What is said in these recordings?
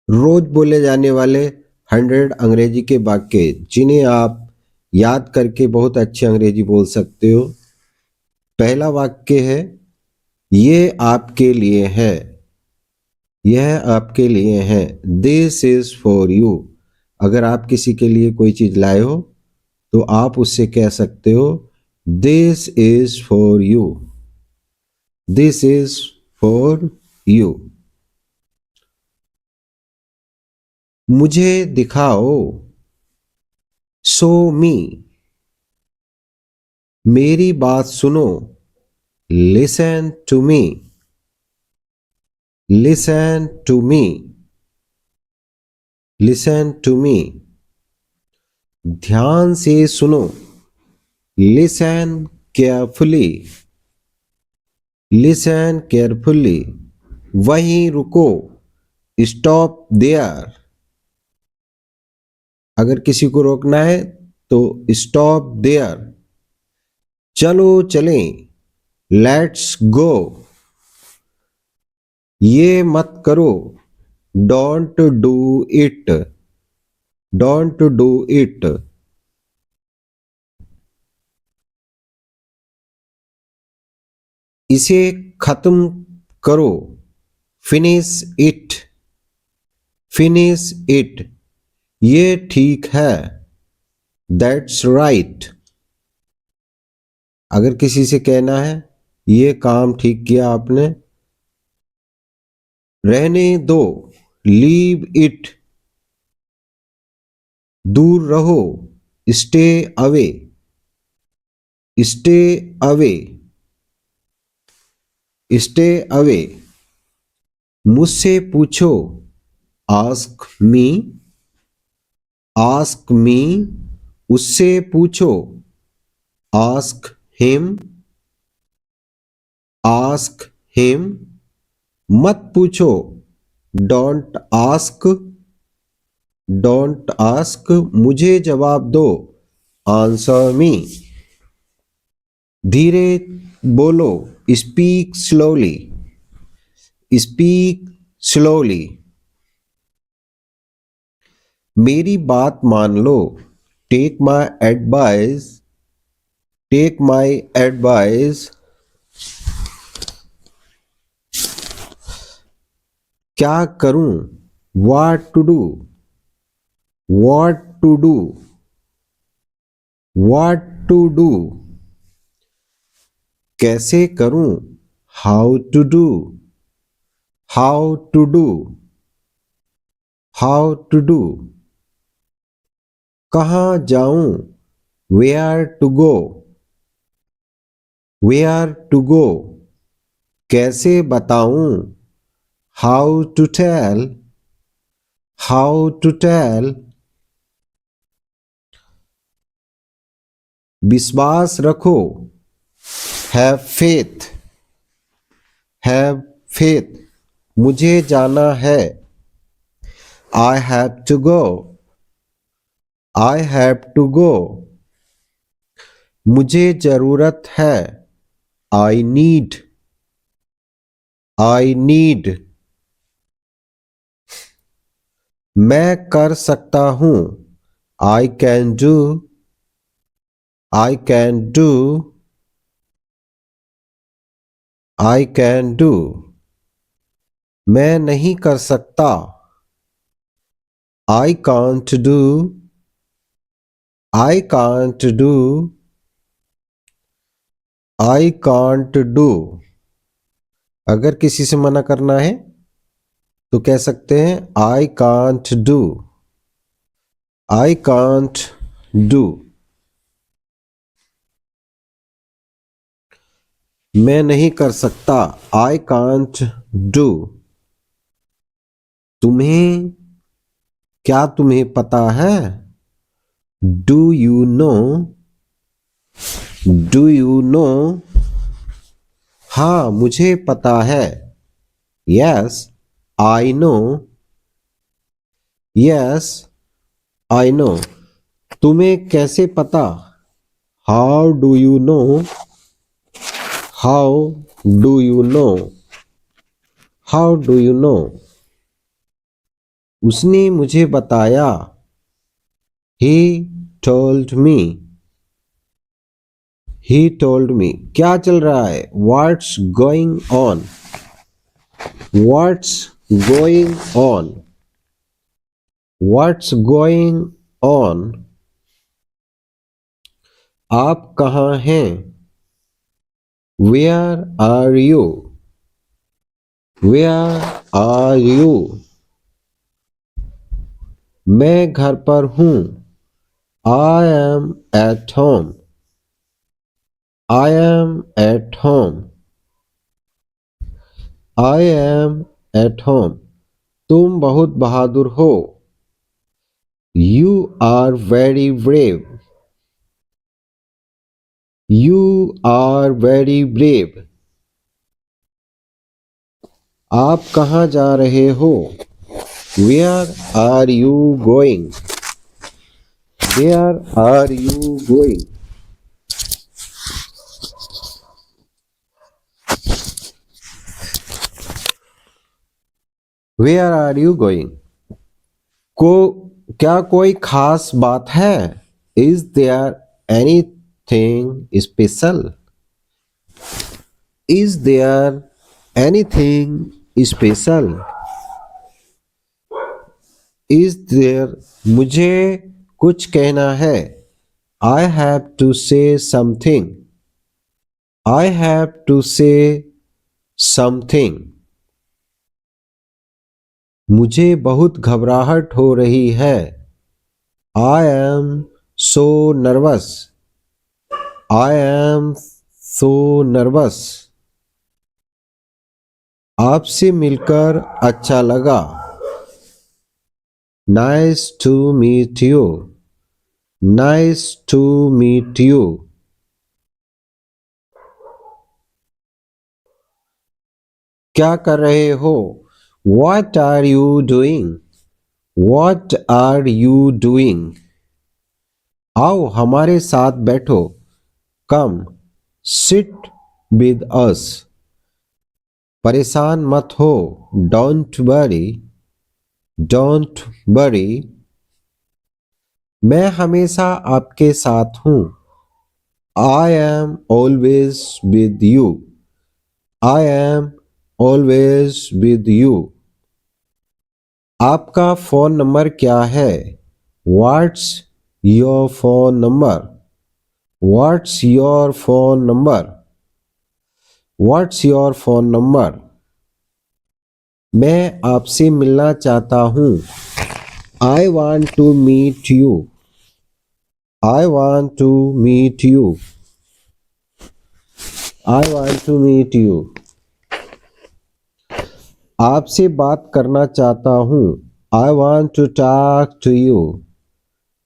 रोज बोले जाने वाले 100 अंग्रेजी के वाक्य जिन्हें आप याद करके बहुत अच्छी अंग्रेजी बोल सकते हो। पहला वाक्य है, ये आपके लिए है। यह आपके लिए है। This is for you. अगर आप किसी के लिए कोई चीज लाए हो तो आप उससे कह सकते हो, this is for you. This is for you. मुझे दिखाओ। Show me. मेरी बात सुनो। Listen to me. Listen to me. Listen to me. ध्यान से सुनो। Listen carefully. Listen carefully. वहीं रुको। Stop there. अगर किसी को रोकना है तो स्टॉप देयर। चलो चलें। Let's go. ये मत करो। Don't do it. Don't do it. इसे खत्म करो। Finish it. Finish it. ये ठीक है। That's right. अगर किसी से कहना है ये काम ठीक किया आपने, रहने दो। Leave it. दूर रहो। Stay away. Stay away. Stay away. मुझसे पूछो। Ask me. Ask me. उससे पूछो। Ask him. Ask him. मत पूछो। Don't ask. Don't ask. मुझे जवाब दो। Answer me. धीरे बोलो। Speak slowly. Speak slowly. मेरी बात मान लो। Take my advice. Take my advice. क्या करूं? What to do. What to do. What to do. कैसे करूं? How to do. How to do. How to do. कहाँ जाऊं? Where to go. Where to go. कैसे बताऊं? How to tell. How to tell. विश्वास रखो। Have faith. Have faith. मुझे जाना है। I have to go. I have to go. मुझे जरूरत है। I need. I need. मैं कर सकता हूं। I can do. I can do. I can do. मैं नहीं कर सकता। I can't do. I can't do. I can't do. अगर किसी से मना करना है तो कह सकते हैं आई can't do. I can't do. मैं नहीं कर सकता। I can't do. तुम्हें, क्या तुम्हें पता है? Do you know. Do you know. हाँ मुझे पता है। Yes I know. Yes I know. तुम्हें कैसे पता? How do you know. How do you know. How do you know. उसने मुझे बताया। He told me. He told me. क्या चल रहा है? What's going on? What's going on? What's going on? आप कहाँ हैं? Where are you? Where are you? मैं घर पर हूँ। I am at home. I am at home. I am at home. तुम बहुत बहादुर हो। You are very brave. You are very brave. आप कहाँ जा रहे हो? Where are you going? Where are you going? Where are you going? क्या कोई खास बात है? Is there anything special? Is there anything special? Is there मुझे कुछ कहना है। I have to say something. I have to say something. मुझे बहुत घबराहट हो रही है। I am so nervous. I am so nervous. आपसे मिलकर अच्छा लगा। Nice to meet you. Nice to meet you. क्या कर रहे हो? What are you doing? What are you doing? आओ हमारे साथ बैठो। Come, sit with us. परेशान मत हो। Don't worry. Don't worry. मैं हमेशा आपके साथ हूँ। I am always with you. I am always with you. आपका फोन नंबर क्या है? What's your phone number? What's your phone number? What's your phone number? मैं आपसे मिलना चाहता हूँ। I want to meet you. I want to meet you. I want to meet you. आपसे बात करना चाहता हूँ। I want to talk to you.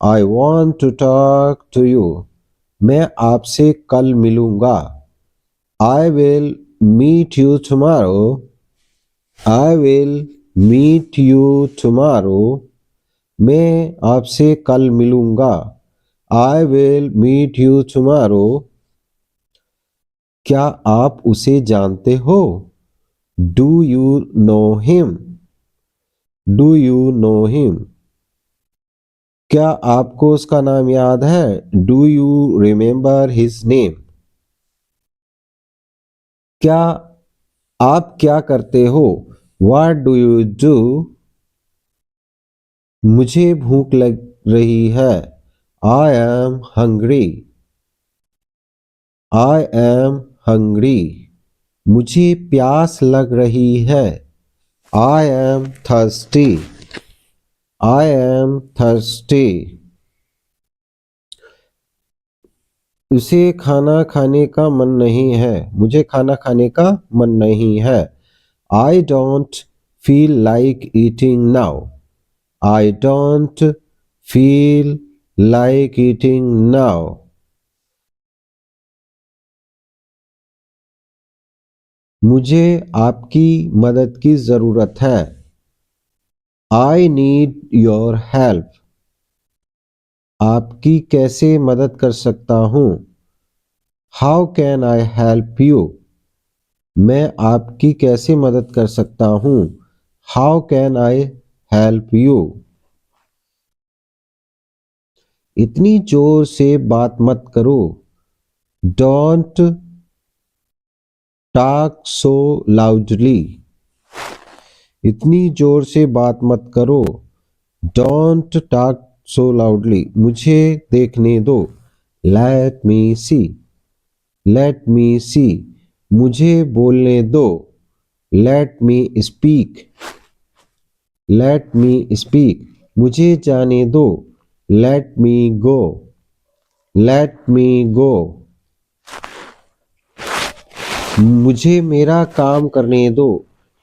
I want to talk to you. मैं आपसे कल मिलूंगा। I will meet you tomorrow. I will meet you tomorrow. मैं आपसे कल मिलूंगा। I will meet you tomorrow. क्या आप उसे जानते हो? Do you know him? Do you know him? क्या आपको उसका नाम याद है? Do you remember his name? क्या आप क्या करते हो? What do you do? मुझे भूख लग रही है। I am hungry. I am hungry. मुझे प्यास लग रही है। I am thirsty. I am thirsty. उसे खाना खाने का मन नहीं है। मुझे खाना खाने का मन नहीं है। I don't feel like eating now. I don't feel like eating now. मुझे आपकी मदद की ज़रूरत है। I need your help. आपकी कैसे मदद कर सकता हूँ? How can I help you? मैं आपकी कैसे मदद कर सकता हूँ? How can I help you. इतनी जोर से बात मत करो. Don't talk so loudly. इतनी जोर से बात मत करो. Don't talk so loudly. मुझे देखने दो. Let me see. Let me see. मुझे बोलने दो. Let me speak. Let me speak. मुझे जाने दो. Let me go. Let me go. मुझे मेरा काम करने दो.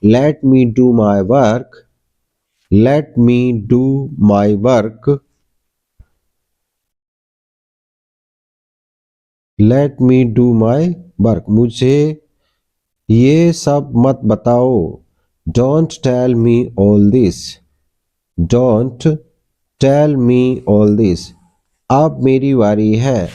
Let me do my work. Let me do my work. Let me do my work. मुझे ये सब मत बताओ. Don't tell me all this. Don't tell me all this. अब मेरी बारी है.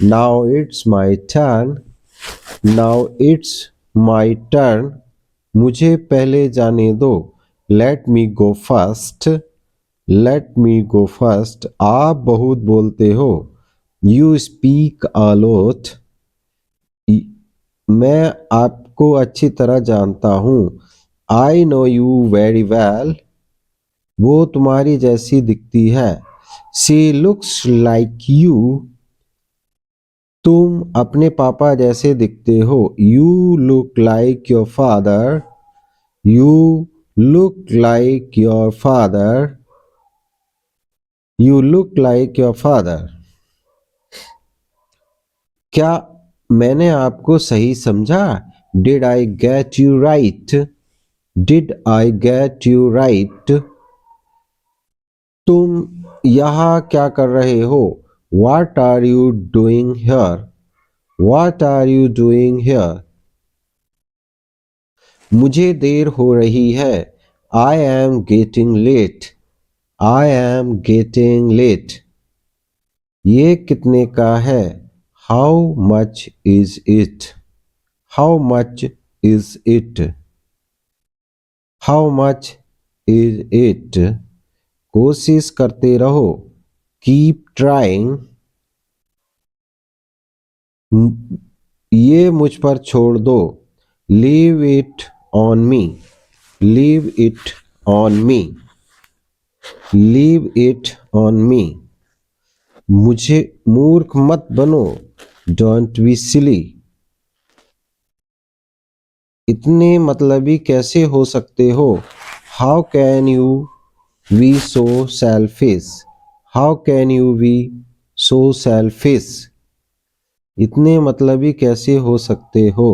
Now it's my turn. Now it's my turn. मुझे पहले जाने दो. Let me go first. Let me go first. आप बहुत बोलते हो. You speak a lot. मैं आपको अच्छी तरह जानता हूँ. I know you very well. वो तुम्हारी जैसी दिखती है. She looks like you. तुम अपने पापा जैसे दिखते हो. You look like your father. You look like your father. You look like your father. क्या मैंने आपको सही समझा? Did I get you right? Did I get you right? तुम यहाँ क्या कर रहे हो? What are you doing here? What are you doing here? मुझे देर हो रही है. I am getting late. I am getting late. ये कितने का है? How much is it? How much is it? How much is it? कोशिश करते रहो. Keep trying. ये मुझ पर छोड़ दो. Leave it on me. Leave it on me. Leave it on me. मुझे मूर्ख मत बनो. Don't be silly. इतने मतलबी कैसे हो सकते हो? How can you be so selfish? How can you be so selfish? इतने मतलबी कैसे हो सकते हो?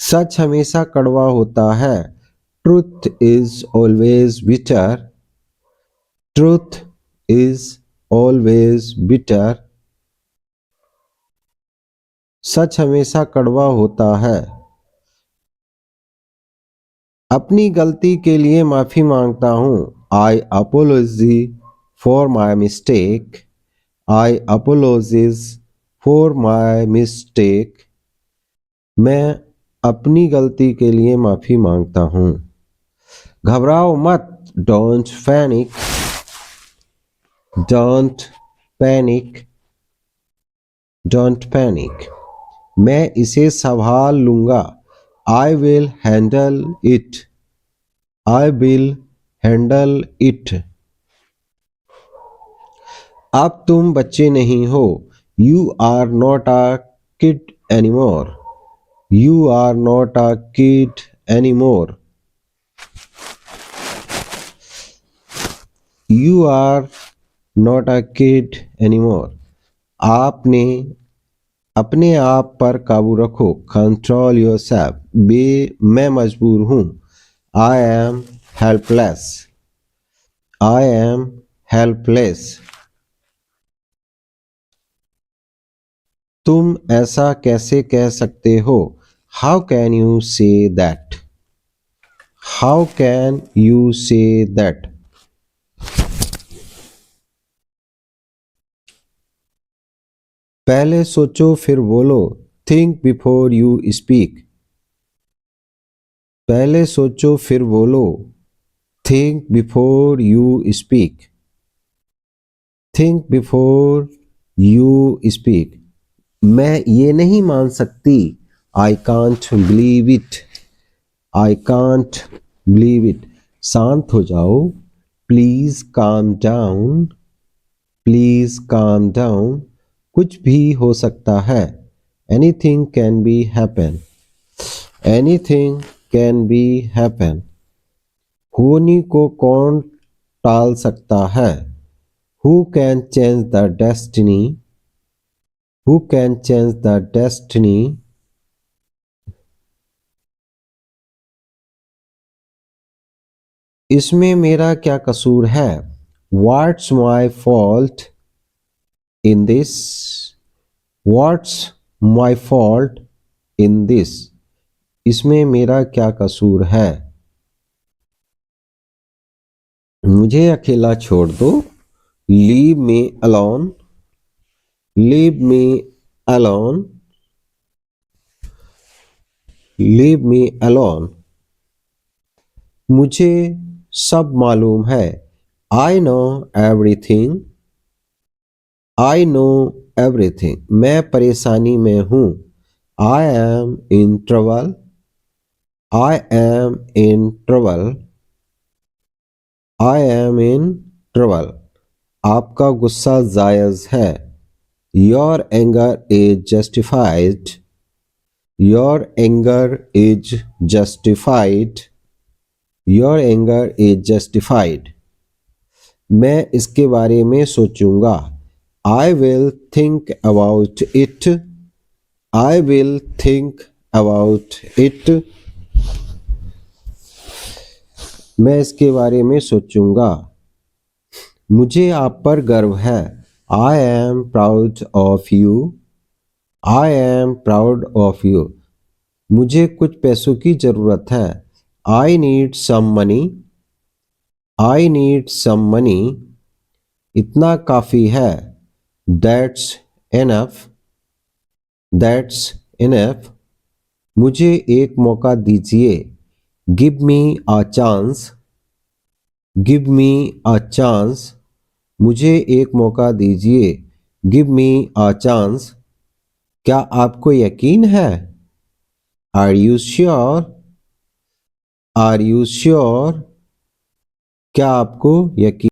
सच हमेशा कड़वा होता है. Truth is always bitter. Truth is always bitter. सच हमेशा कड़वा होता है. अपनी गलती के लिए माफी मांगता हूँ. I apologize for my mistake. I apologize for my mistake. मैं अपनी गलती के लिए माफी मांगता हूँ. घबराओ मत. Don't panic. Don't panic. Don't panic. मैं इसे संभाल लूंगा. I will handle it. I will handle it. अब तुम बच्चे नहीं हो. You are not a kid anymore. You are not a kid anymore. You are not a kid anymore. आपने अपने आप पर काबू रखो. Control yourself. मैं मजबूर हूँ. I am helpless. I am helpless. तुम ऐसा कैसे कह सकते हो? How can you say that? How can you say that? पहले सोचो फिर बोलो. Think before you speak. पहले सोचो फिर बोलो. Think before you speak. Think before you speak. मैं ये नहीं मान सकती. I can't believe it. I can't believe it. शांत हो जाओ. Please calm down. Please calm down. कुछ भी हो सकता है. Anything can be happen. Anything can be happen. होनी को कौन टाल सकता है? Who can change the destiny? Who can change the destiny? इसमें मेरा क्या कसूर है? What's my fault in this? What's my fault in this? इसमें मेरा क्या कसूर है? मुझे अकेला छोड़ दो. Leave me alone. Leave me alone. Leave me alone. मुझे सब मालूम है. I know everything. I know everything. मैं परेशानी में हूँ. I am in trouble. I am in trouble. I am in trouble. आपका गुस्सा जायज़ है. Your anger is justified. Your anger is justified. Your anger is justified. मैं इसके बारे में सोचूंगा. I will think about it. I will think about it. मैं इसके बारे में सोचूंगा. मुझे आप पर गर्व है. I am proud of you. I am proud of you. मुझे कुछ पैसों की ज़रूरत है. I need some money. I need some money. इतना काफ़ी है. That's enough. That's enough. मुझे एक मौका दीजिए. Give me a chance. Give me a chance. मुझे एक मौका दीजिए. Give me a chance. क्या आपको यकीन है? Are you sure? Are you sure? क्या आपको यकीन